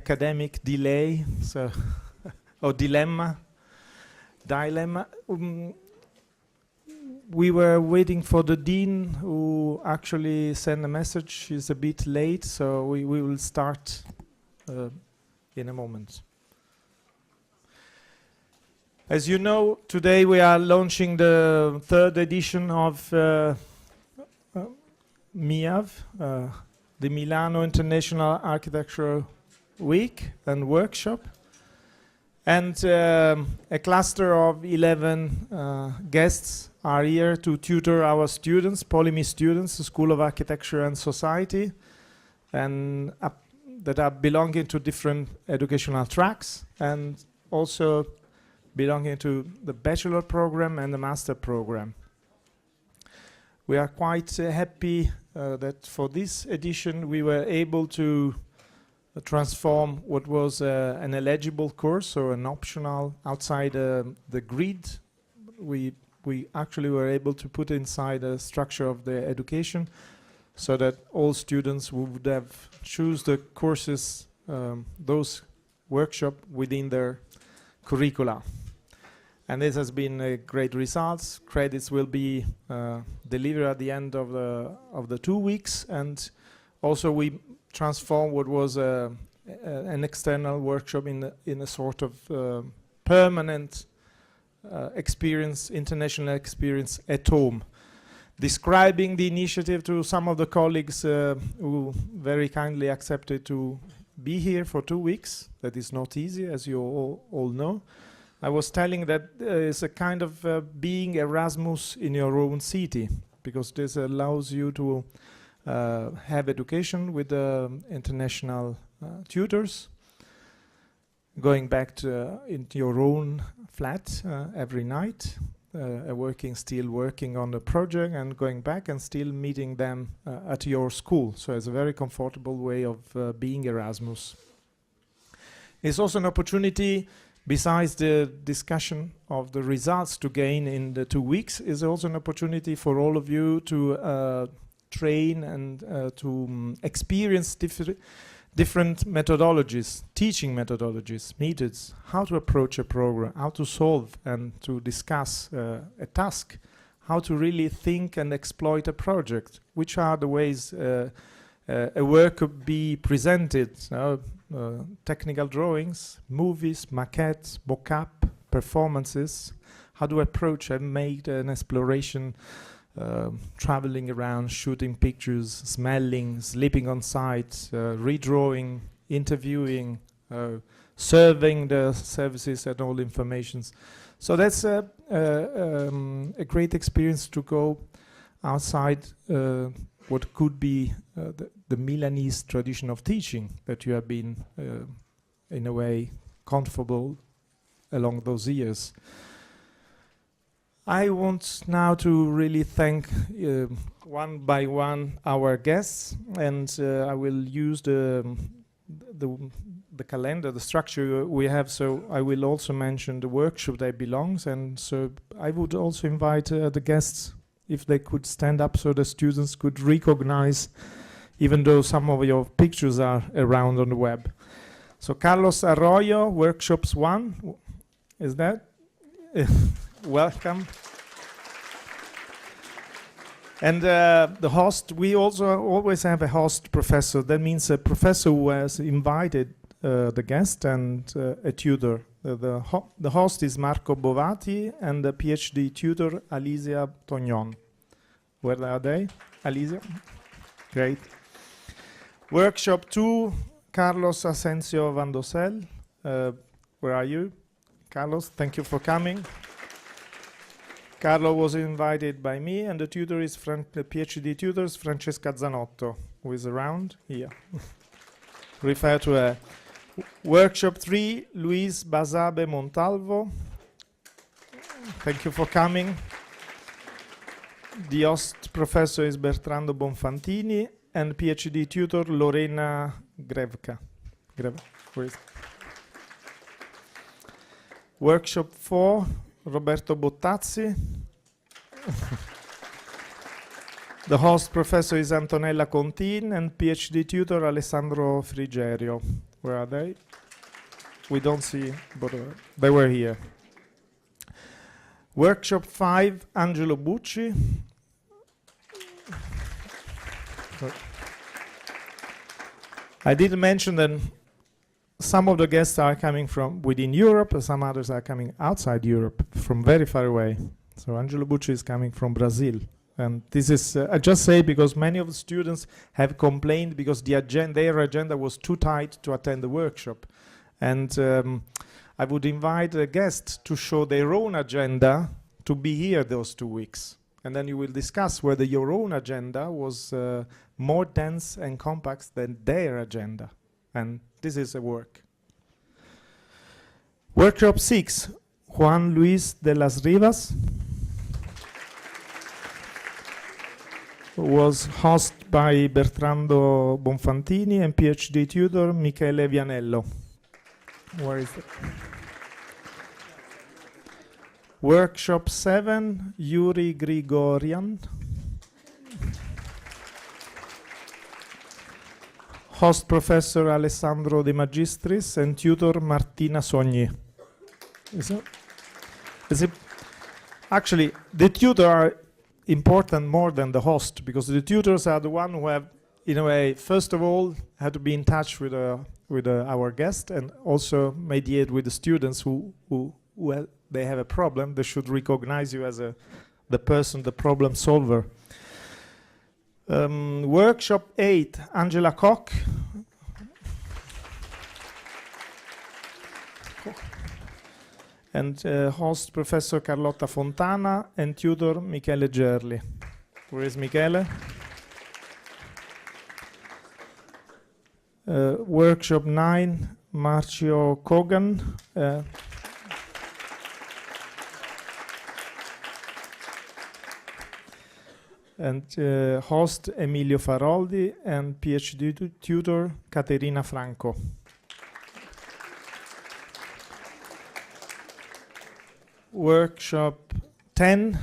academic delay, so or dilemma. We were waiting for the dean, who actually sent a message. She's a bit late, so we will start in a moment. As you know, today we are launching the third edition of Miaw, the Milano International Architectural Week and Workshop. And a cluster of 11 guests are here to tutor our students, Polymy students, the School of Architecture and Society, and that are belonging to different educational tracks, and also belonging to the bachelor program and the master program. We are quite happy that for this edition we were able to transform what was an eligible course or an optional outside the grid. We actually were able to put inside a structure of the education so that all students would have choose the courses, those workshop within their curricula. And this has been a great results. Credits will be delivered at the end of the 2 weeks, and also we transform what was an external workshop in a sort of permanent experience, international experience at home. Describing the initiative to some of the colleagues who very kindly accepted to be here for 2 weeks. That is not easy, as you all know. I was telling that it's a kind of being Erasmus in your own city, because this allows you to have education with international tutors, going back to into your own flat every night, still working on the project, and going back and still meeting them at your school. So it's a very comfortable way of being Erasmus. It's also an opportunity, besides the discussion of the results to gain in the 2 weeks, is also an opportunity for all of you to train and to experience different methodologies, teaching methodologies, methods, how to approach a program, how to solve and to discuss a task, how to really think and exploit a project, which are the ways a work could be presented, technical drawings, movies, maquettes, mock-up, performances, how to approach and make an exploration, traveling around, shooting pictures, smelling, sleeping on site, redrawing, interviewing, serving the services and all informations. So that's a great experience to go outside what could be the Milanese tradition of teaching that you have been, in a way, comfortable along those years. I want now to really thank one by one our guests, and I will use the calendar, the structure we have. So I will also mention the workshop that belongs, and so I would also invite the guests, if they could stand up so the students could recognize, even though some of your pictures are around on the web. So Carlos Arroyo, Workshops 1, is that? Welcome. And the host, we also always have a host professor. That means a professor who has invited the guest and a tutor. The host is Marco Bovati and the PhD tutor Alicia Tognon. Where are they? Alicia? Great. Workshop 2, Carlos Asensio Vandosel. Where are you? Carlos, thank you for coming. Carlo was invited by me, and the tutor is the PhD tutor is Francesca Zanotto, who is around here. Refer to Workshop 3, Luis Basabe Montalvo. Thank you for coming. The host professor is Bertrando Bonfantini, and PhD tutor Lorena Grevka. Workshop 4, Roberto Bottazzi. The host professor is Antonella Contin, and PhD tutor Alessandro Frigerio. Where are they? We don't see, but they were here. Workshop 5, Angelo Bucci. I didn't mention that some of the guests are coming from within Europe, and some others are coming outside Europe, from very far away. So Angelo Bucci is coming from Brazil. And this is, I just say because many of the students have complained because their agenda was too tight to attend the workshop. And I would invite the guests to show their own agenda to be here those 2 weeks. And then you will discuss whether your own agenda was more dense and compact than their agenda. And this is a work. Workshop 6, Juan Luis de las Rivas, was hosted by Bertrando Bonfantini and PhD tutor Michele Vianello. Where is it? Workshop 7, Yuri Grigorian. Host Professor Alessandro De Magistris and tutor Martina Sogni. Is it? Actually, the tutors are important more than the host, because the tutors are the one who have, in a way, first of all, had to be in touch with our guest and also mediate with the students who they have a problem. They should recognize you as the person, the problem solver. Workshop 8, Angela Koch. And host Professor Carlotta Fontana and tutor Michele Gerli. Where is Michele? Workshop 9, Marcio Kogan. And host Emilio Faroldi and PhD tutor Caterina Franco. Workshop 10,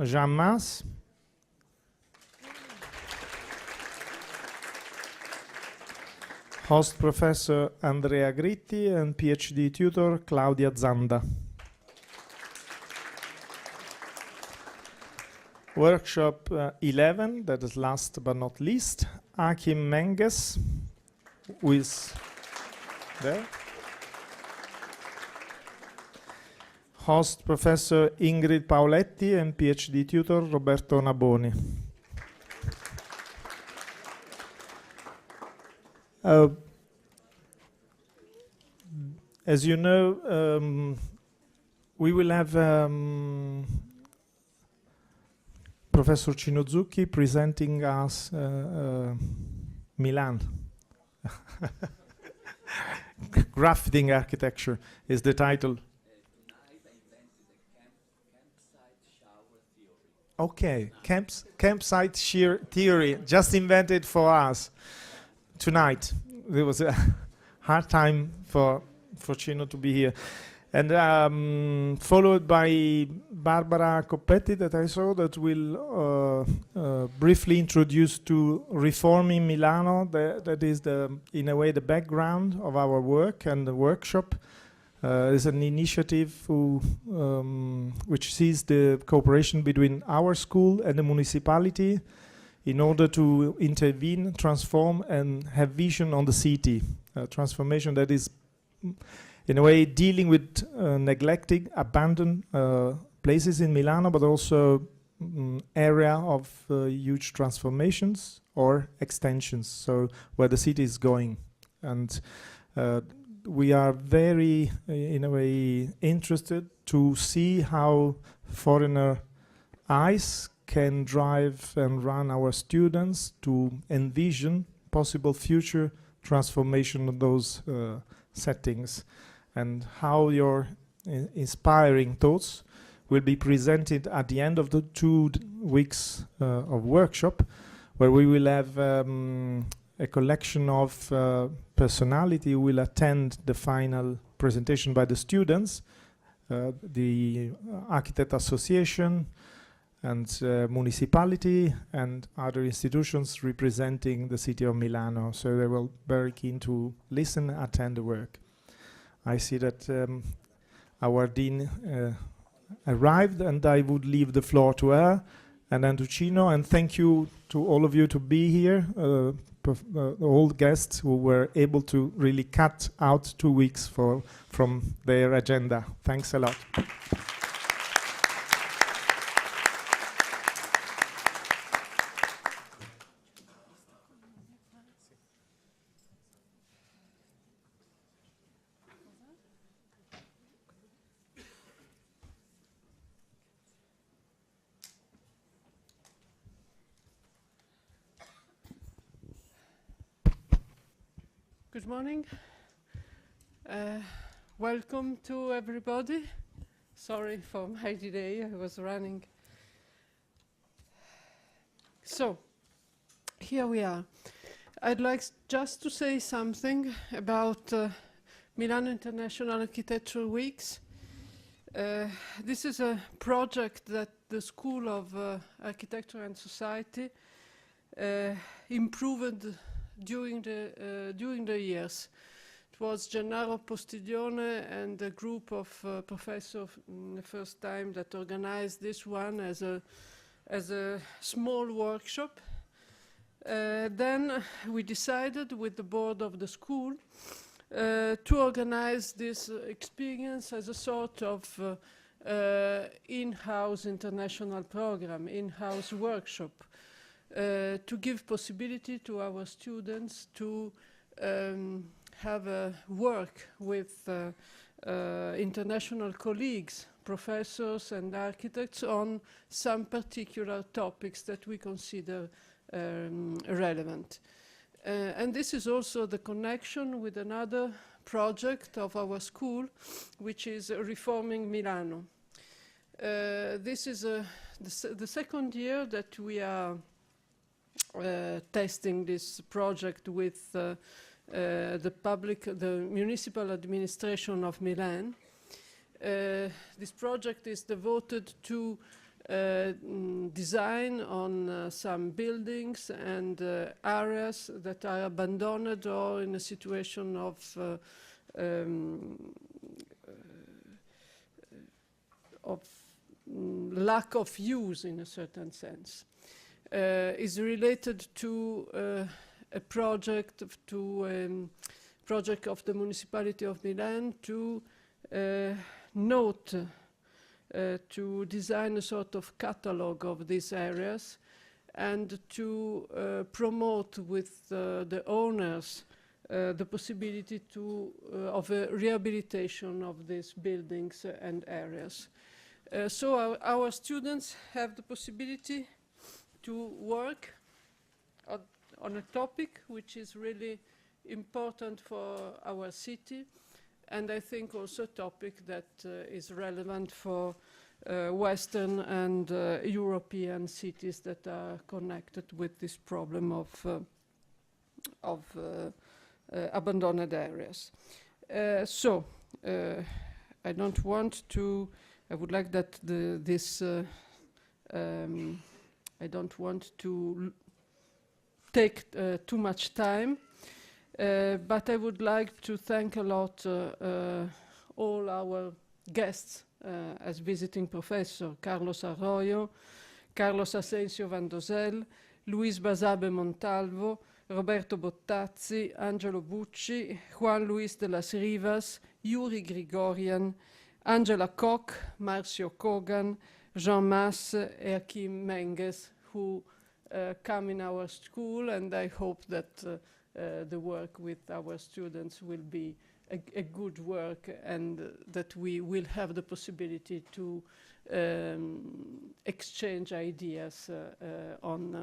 Jean Mas. Host Professor Andrea Gritti and PhD tutor Claudia Zanda. Workshop 11, that is last but not least, Akim Menges, who is there. Host Professor Ingrid Paoletti and PhD tutor Roberto Naboni. As you know, we will have Professor Cinozucchi presenting us Milan. Grafting architecture is the title. Okay, campsite shear theory, just invented for us tonight. There was a hard time for Cino to be here. And followed by Barbara Coppetti, that I saw, that will briefly introduce to Reforming Milano. That is, in a way, the background of our work and the workshop. Is an initiative which sees the cooperation between our school and the municipality in order to intervene, transform, and have vision on the city. Transformation that is, in a way, dealing with neglected, abandoned places in Milano, but also area of huge transformations or extensions, so where the city is going. And we are very, in a way, interested to see how foreigner eyes can drive and run our students to envision possible future transformation of those settings, and how your inspiring thoughts will be presented at the end of the 2 weeks of workshop, where we will have a collection of personality who will attend the final presentation by the students, the Architect Association, and municipality and other institutions representing the city of Milano. So they were very keen to listen, attend the work. I see that our dean arrived, and I would leave the floor to her and then to Cino. And thank you to all of you to be here, all guests who were able to really cut out 2 weeks from their agenda. Thanks a lot. Good morning. Welcome to everybody. Sorry for my delay, I was running. So, here we are. I'd like just to say something about Milan International Architectural Weeks. This is a project that the School of Architecture and Society improved during the years. It was Gennaro, Postiglione, and a group of professors the first time that organized this one as a small workshop. Then we decided with the board of the school to organize this experience as a sort of in-house international program, in-house workshop. To give possibility to our students to have a work with international colleagues, professors and architects on some particular topics that we consider relevant. And this is also the connection with another project of our school, which is Reforming Milano. This is the second year that we are testing this project with the municipal administration of Milan. This project is devoted to design on some buildings and areas that are abandoned or in a situation of lack of use in a certain sense. Is related to a project of the municipality of Milan to note, to design a sort of catalog of these areas and to promote with the owners the possibility of a rehabilitation of these buildings and areas. So our students have the possibility to work on a topic which is really important for our city, and I think also a topic that is relevant for Western and European cities that are connected with this problem of abandoned areas. I would like that I don't want to take too much time, but I would like to thank a lot all our guests as visiting professor, Carlos Arroyo, Carlos Asensio Vandosel, Luis Basabe Montalvo, Roberto Bottazzi, Angelo Bucci, Juan Luis de las Rivas, Yuri Grigorian, Angela Koch, Marcio Kogan, Jean Mas and Akim Menges, who come in our school, and I hope that the work with our students will be a good work and that we will have the possibility to exchange ideas on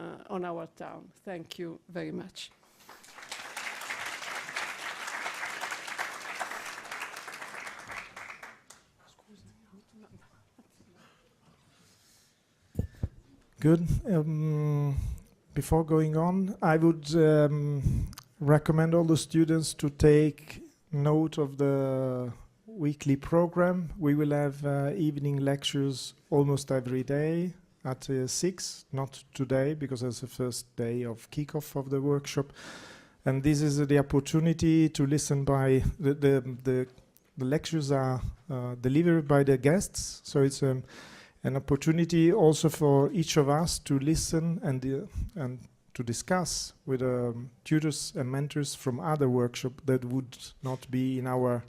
our town. Thank you very much. Good. Before going on, I would recommend all the students to take note of the weekly program. We will have evening lectures almost every day, at 6, not today because it's the first day of kickoff of the workshop. And this is the opportunity to listen by the lectures are delivered by the guests. So it's an opportunity also for each of us to listen and to discuss with tutors and mentors from other workshops that would not be in our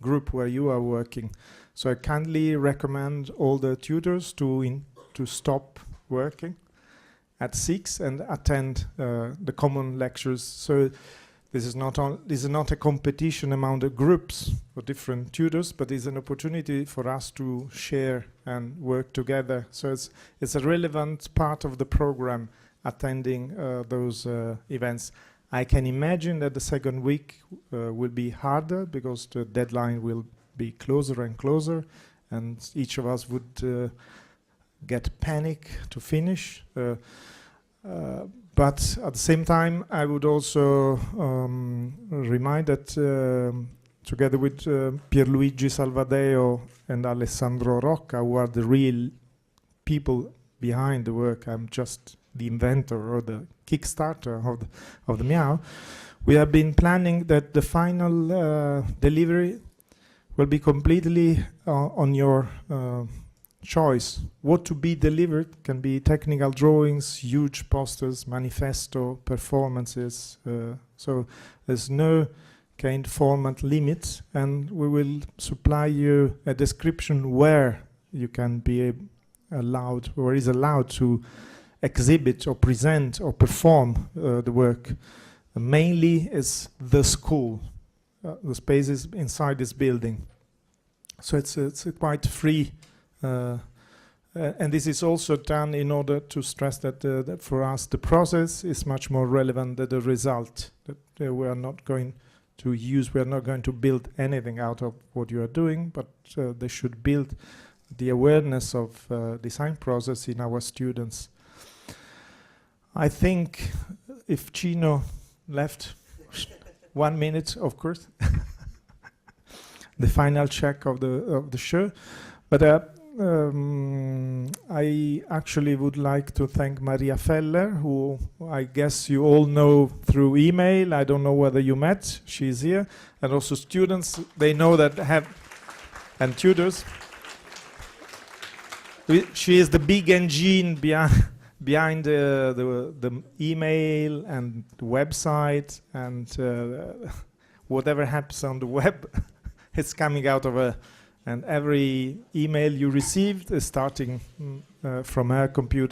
group where you are working. So I kindly recommend all the tutors to stop working at 6 and attend the common lectures. So this is not a competition among the groups of different tutors, but it's an opportunity for us to share and work together. So it's a relevant part of the program, attending those events. I can imagine that the second week will be harder because the deadline will be closer and closer, and each of us would get panic to finish. But at the same time, I would also remind that together with Pierluigi Salvadeo and Alessandro Rocca, who are the real people behind the work, I'm just the inventor or the Kickstarter of the Miaw, we have been planning that the final delivery will be completely on your choice. What to be delivered can be technical drawings, huge posters, manifesto, performances. So there's no kind format limit, and we will supply you a description where you can be allowed or is allowed to exhibit or present or perform the work. Mainly is the school, the spaces inside this building. So it's a quite free, and this is also done in order to stress that for us the process is much more relevant than the result. That we are not going to build anything out of what you are doing, but they should build the awareness of design process in our students. I think if Chino left 1 minute, of course, the final check of the show. But I actually would like to thank Maria Feller, who I guess you all know through email. I don't know whether you met. She's here, and also students. They know that and tutors. She is the big engine behind the email and the website, and whatever happens on the web, it's coming out of her. And every email you received is starting from her computer.